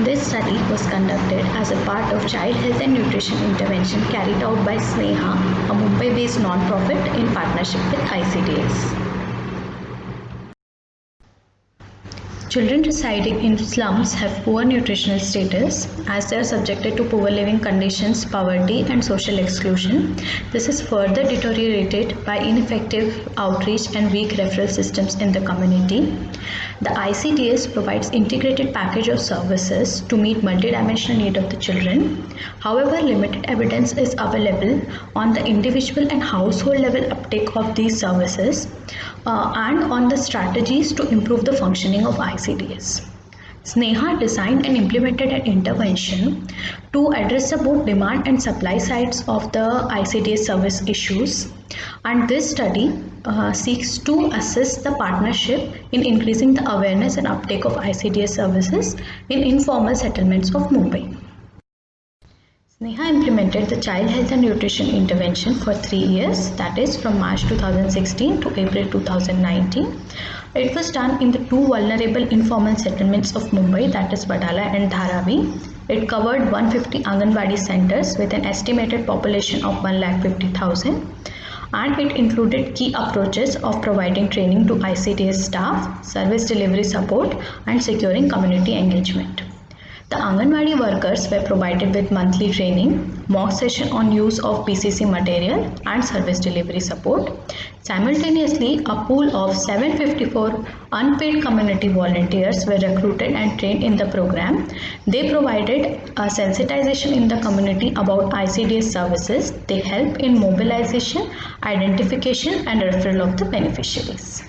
This study was conducted as a part of child health and nutrition intervention carried out by Sneha, a Mumbai-based non-profit in partnership with ICDS. Children residing in slums have poor nutritional status as they are subjected to poor living conditions, poverty and social exclusion. This is further deteriorated by ineffective outreach and weak referral systems in the community. The ICDS provides integrated package of services to meet multidimensional need of the children. However, limited evidence is available on the individual and household level uptake of these services and on the strategies to improve the functioning of ICDS. Sneha designed and implemented an intervention to address the both demand and supply sides of the ICDS service issues, and this study seeks to assist the partnership in increasing the awareness and uptake of ICDS services in informal settlements of Mumbai. Sneha implemented the child health and nutrition intervention for 3 years, that is from March 2016 to April 2019. It was done in the two vulnerable informal settlements of Mumbai, that is Wadala and Dharavi. It covered 150 Anganwadi centers with an estimated population of 1,50,000, and it included key approaches of providing training to ICDS staff, service delivery support and securing community engagement. The Anganwadi workers were provided with monthly training, mock session on use of PCC material and service delivery support. Simultaneously, a pool of 754 unpaid community volunteers were recruited and trained in the program. They provided a sensitization in the community about ICDS services. They help in mobilization, identification and referral of the beneficiaries.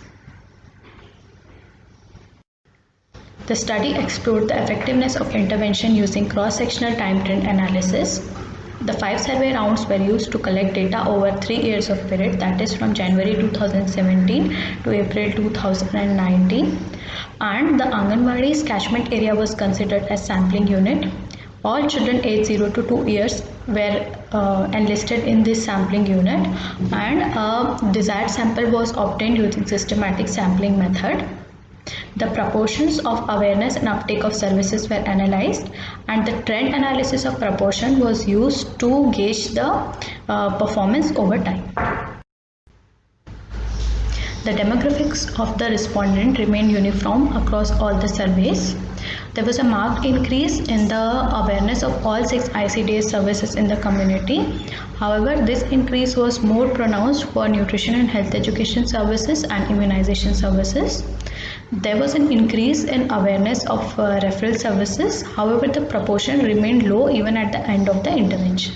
The study explored the effectiveness of intervention using cross-sectional time trend analysis. The 5 survey rounds were used to collect data over 3 years of period, that is from January 2017 to April 2019, and the Anganwadi's catchment area was considered as sampling unit. All children aged 0 to 2 years were enlisted in this sampling unit, and a desired sample was obtained using systematic sampling method. The proportions of awareness and uptake of services were analyzed, and the trend analysis of proportion was used to gauge the performance over time. The demographics of the respondent remained uniform across all the surveys. There was a marked increase in the awareness of all 6 ICDS services in the community. However, this increase was more pronounced for nutrition and health education services and immunization services. There was an increase in awareness of referral services. However, the proportion remained low even at the end of the intervention.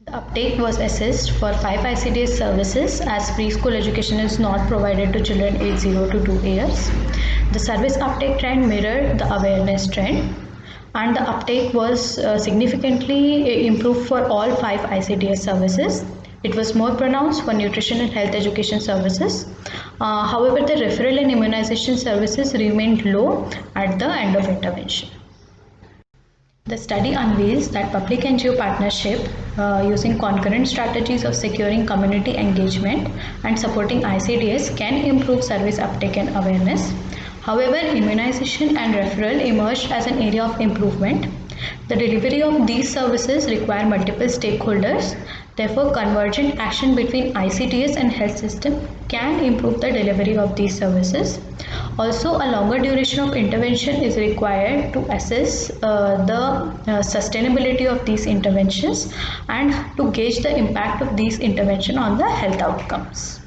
The uptake was assessed for 5 ICDS services as preschool education is not provided to children aged 0 to 2 years. The service uptake trend mirrored the awareness trend, and the uptake was significantly improved for all 5 ICDS services. It was more pronounced for nutrition and health education services. However, the referral and immunization services remained low at the end of intervention. The study unveils that public NGO partnership using concurrent strategies of securing community engagement and supporting ICDS can improve service uptake and awareness. However, immunization and referral emerged as an area of improvement. The delivery of these services require multiple stakeholders. Therefore, convergent action between ICDS and health system can improve the delivery of these services. Also, a longer duration of intervention is required to assess the sustainability of these interventions and to gauge the impact of these interventions on the health outcomes.